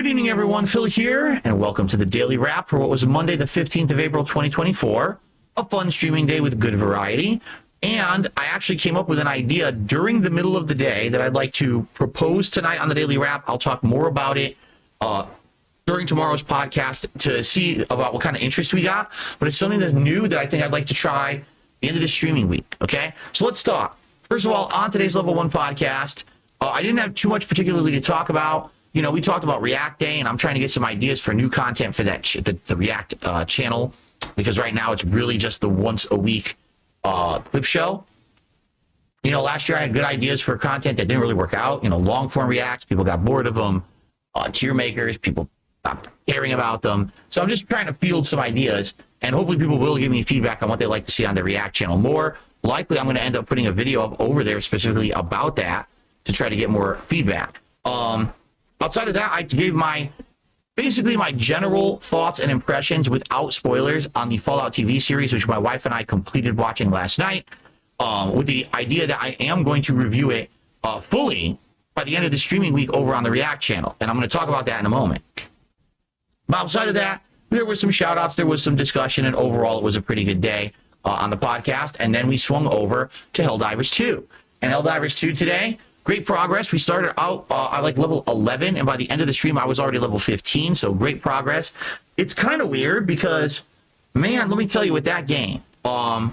Good evening, everyone. Phil here, and welcome to the Daily Wrap for what was Monday, the 15th of April, 2024. A fun streaming day with good variety. And I actually came up with an idea during the middle of the day that I'd like to propose tonight on the Daily Wrap. I'll talk more about it during tomorrow's podcast to see about what kind of interest we got. But it's something that's new that I think I'd like to try the end of the streaming week. Okay, so let's start. First of all, on today's Level 1 podcast, I didn't have too much particularly to talk about. You know, we talked about React Day, and I'm trying to get some ideas for new content for that the React channel, because right now it's really just the once a week clip show. You know, last year I had good ideas for content that didn't really work out. You know, long form reacts, people got bored of them. Tier makers, people stopped caring about them. So I'm just trying to field some ideas, and hopefully people will give me feedback on what they'd like to see on the React channel. More likely, I'm going to end up putting a video up over there specifically about that to try to get more feedback. Outside of that, I gave basically my general thoughts and impressions without spoilers on the Fallout TV series, which my wife and I completed watching last night, with the idea that I am going to review it fully by the end of the streaming week over on the React channel. And I'm going to talk about that in a moment. But outside of that, there were some shout outs, there was some discussion, and overall it was a pretty good day on the podcast. And then we swung over to Helldivers 2. And Helldivers 2 today, great progress. We started out at like level 11, and by the end of the stream, I was already level 15, so great progress. It's kind of weird because, man, let me tell you, with that game, the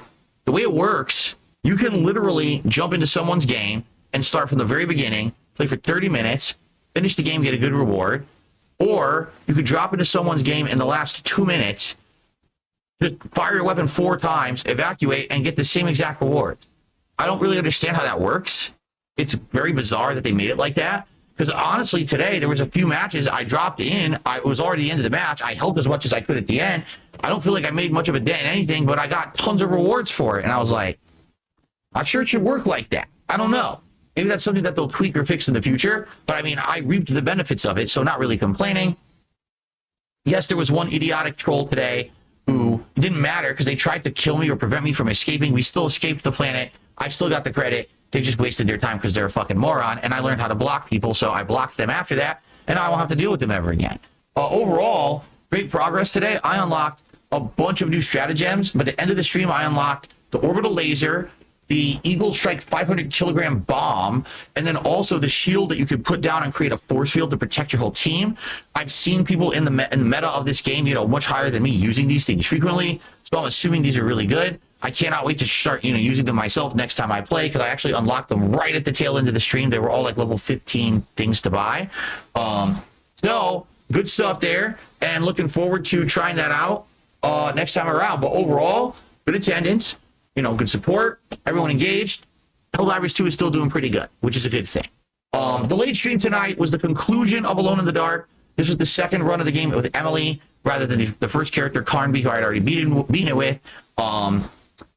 way it works, you can literally jump into someone's game and start from the very beginning, play for 30 minutes, finish the game, get a good reward, or you could drop into someone's game in the last 2 minutes, just fire your weapon 4 times, evacuate, and get the same exact rewards. I don't really understand how that works. It's very bizarre that they made it like that, because honestly today there was a few matches I dropped in. It was already the end of the match. I helped as much as I could at the end. I don't feel like I made much of a dent in anything, but I got tons of rewards for it, and I was like, not sure it should work like that. I don't know. Maybe that's something that they'll tweak or fix in the future, but I mean, I reaped the benefits of it, so not really complaining. Yes, there was one idiotic troll today who it didn't matter because they tried to kill me or prevent me from escaping. We still escaped the planet. I still got the credit. They just wasted their time because they're a fucking moron, and I learned how to block people, so I blocked them after that, and I won't have to deal with them ever again. Overall, great progress today. I unlocked a bunch of new stratagems, but at the end of the stream, I unlocked the orbital laser, the Eagle Strike 500 kilogram bomb, and then also the shield that you could put down and create a force field to protect your whole team. I've seen people in the meta of this game, you know, much higher than me using these things frequently, so I'm assuming these are really good. I cannot wait to start, you know, using them myself next time I play, because I actually unlocked them right at the tail end of the stream. They were all like level 15 things to buy. So good stuff there, and looking forward to trying that out next time around. But overall, good attendance, you know, good support, everyone engaged. Helldivers 2 is still doing pretty good, which is a good thing. The late stream tonight was the conclusion of Alone in the Dark. This was the second run of the game with Emily, rather than the first character, Carnby, who I'd already beaten it with.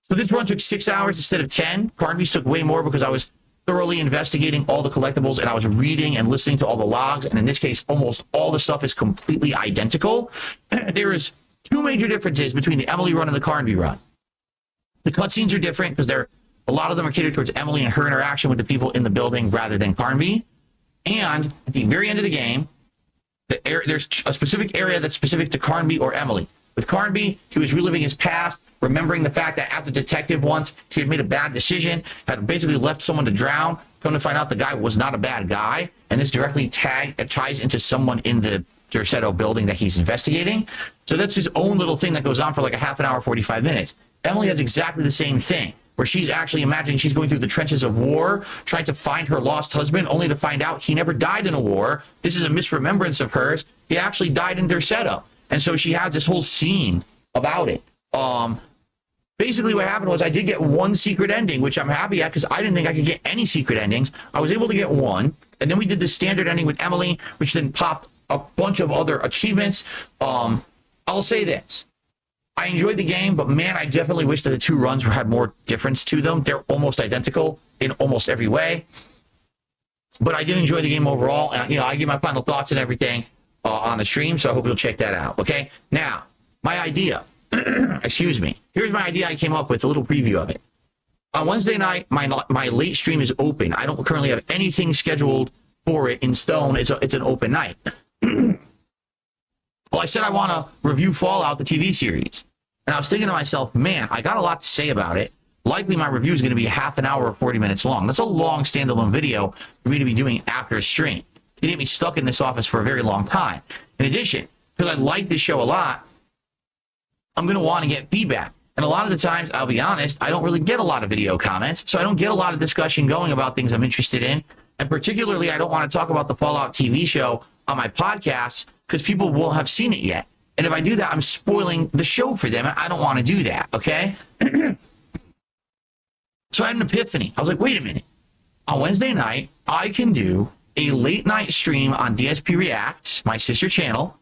So this run took 6 hours instead of 10. Carnby's took way more because I was thoroughly investigating all the collectibles, and I was reading and listening to all the logs. And in this case, almost all the stuff is completely identical. There is 2 major differences between the Emily run and the Carnby run. The cutscenes are different because a lot of them are catered towards Emily and her interaction with the people in the building rather than Carnby. And at the very end of the game, there's a specific area that's specific to Carnby or Emily. With Carnby, he was reliving his past, remembering the fact that as a detective once, he had made a bad decision, had basically left someone to drown. Come to find out the guy was not a bad guy, and this directly ties into someone in the Derceto building that he's investigating. So that's his own little thing that goes on for like a half an hour, 45 minutes. Emily has exactly the same thing, where she's actually imagining she's going through the trenches of war, trying to find her lost husband, only to find out he never died in a war. This is a misremembrance of hers. He actually died in Derceto. And so she has this whole scene about it. Basically what happened was I did get one secret ending, which I'm happy at because I didn't think I could get any secret endings. I was able to get one. And then we did the standard ending with Emily, which then popped a bunch of other achievements. I'll say this. I enjoyed the game, but man, I definitely wish that the 2 runs had more difference to them. They're almost identical in almost every way. But I did enjoy the game overall. And, you know, I give my final thoughts and everything on the stream, so I hope you'll check that out. Okay, now my idea excuse me, here's my idea I came up with, a little preview of it. On Wednesday night, my late stream is open. I don't currently have anything scheduled for it in stone. It's an open night. Well, I said I want to review Fallout, the TV series. And I was thinking to myself, man, I got a lot to say about it. Likely my review is going to be half an hour or 40 minutes long. That's a long standalone video for me to be doing after a stream. It get me stuck in this office for a very long time. In addition, because I like this show a lot, I'm going to want to get feedback. And a lot of the times, I'll be honest, I don't really get a lot of video comments, so I don't get a lot of discussion going about things I'm interested in. And particularly, I don't want to talk about the Fallout TV show on my podcasts because people will have seen it yet. And if I do that, I'm spoiling the show for them, and I don't want to do that, okay? So I had an epiphany. I was like, wait a minute. On Wednesday night, I can do a late night stream on DSP Reacts, my sister channel,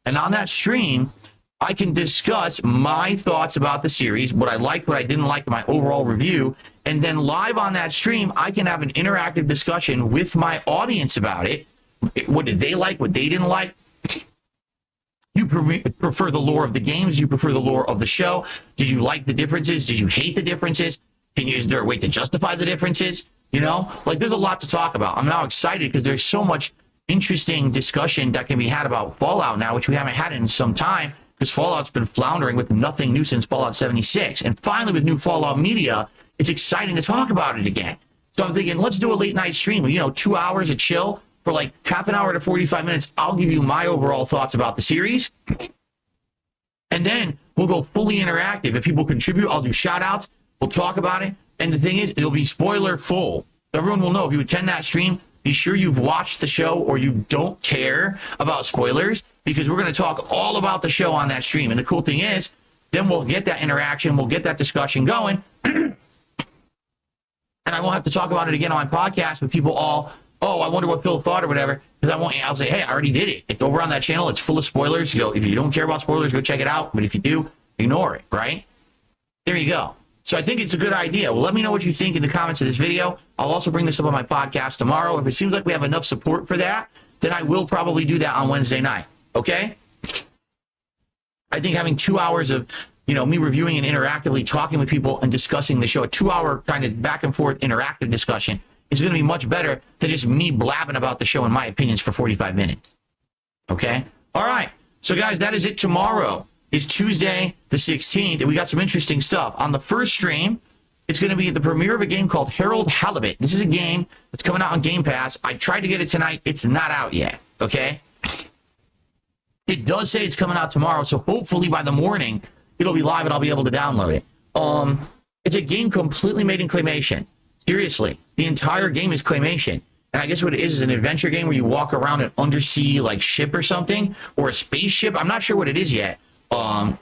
and on that stream, I can discuss my thoughts about the series, what I liked, what I didn't like, my overall review, and then live on that stream, I can have an interactive discussion with my audience about it. What did they like, what they didn't like? You prefer the lore of the games? You prefer the lore of the show? Did you like the differences? Did you hate the differences? Is there a way to justify the differences? You know, like there's a lot to talk about. I'm now excited because there's so much interesting discussion that can be had about Fallout now, which we haven't had in some time because Fallout's been floundering with nothing new since Fallout 76. And finally, with new Fallout media, it's exciting to talk about it again. So I'm thinking, let's do a late night stream, 2 hours of chill for like half an hour to 45 minutes. I'll give you my overall thoughts about the series. And then we'll go fully interactive. If people contribute, I'll do shout outs. We'll talk about it. And the thing is, it'll be spoiler full. Everyone will know if you attend that stream, be sure you've watched the show or you don't care about spoilers because we're going to talk all about the show on that stream. And the cool thing is, then we'll get that interaction. We'll get that discussion going. And I won't have to talk about it again on my podcast with people all, oh, I wonder what Phil thought or whatever. Because I'll say, hey, I already did it. It's over on that channel. It's full of spoilers. If you don't care about spoilers, go check it out. But if you do, ignore it, right? There you go. So I think it's a good idea. Well, let me know what you think in the comments of this video. I'll also bring this up on my podcast tomorrow. If it seems like we have enough support for that, then I will probably do that on Wednesday night. Okay? I think having 2 hours of, me reviewing and interactively talking with people and discussing the show, a 2-hour kind of back and forth interactive discussion is going to be much better than just me blabbing about the show and my opinions for 45 minutes. Okay? All right. So guys, that is it. Tomorrow is Tuesday the 16th, and we got some interesting stuff. On the first stream, it's going to be the premiere of a game called Harold Halibut. This is a game that's coming out on Game Pass. I tried to get it tonight. It's not out yet, okay? It does say it's coming out tomorrow, so hopefully by the morning, it'll be live and I'll be able to download it. It's a game completely made in claymation. Seriously, the entire game is claymation. And I guess what it is an adventure game where you walk around an undersea like ship or something, or a spaceship. I'm not sure what it is yet. But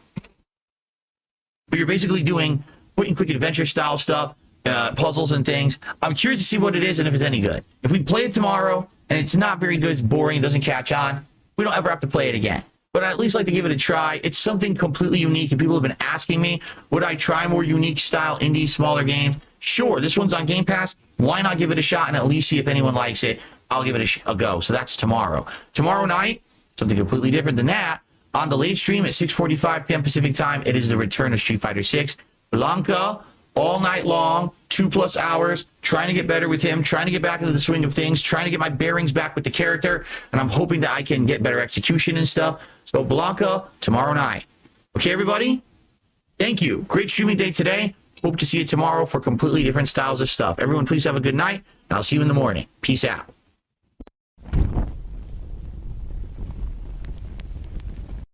you're basically doing point-and-click adventure-style stuff, puzzles and things. I'm curious to see what it is and if it's any good. If we play it tomorrow and it's not very good, it's boring, it doesn't catch on, we don't ever have to play it again. But I'd at least like to give it a try. It's something completely unique, and people have been asking me, would I try more unique style, indie, smaller games? Sure, this one's on Game Pass. Why not give it a shot and at least see if anyone likes it? I'll give it a go. So that's tomorrow. Tomorrow night, something completely different than that. On the late stream at 6:45 p.m. Pacific time, it is the return of Street Fighter 6. Blanca, all night long, 2+ hours, trying to get better with him, trying to get back into the swing of things, trying to get my bearings back with the character, and I'm hoping that I can get better execution and stuff. So Blanca, tomorrow night. Okay, everybody? Thank you. Great streaming day today. Hope to see you tomorrow for completely different styles of stuff. Everyone, please have a good night, and I'll see you in the morning. Peace out.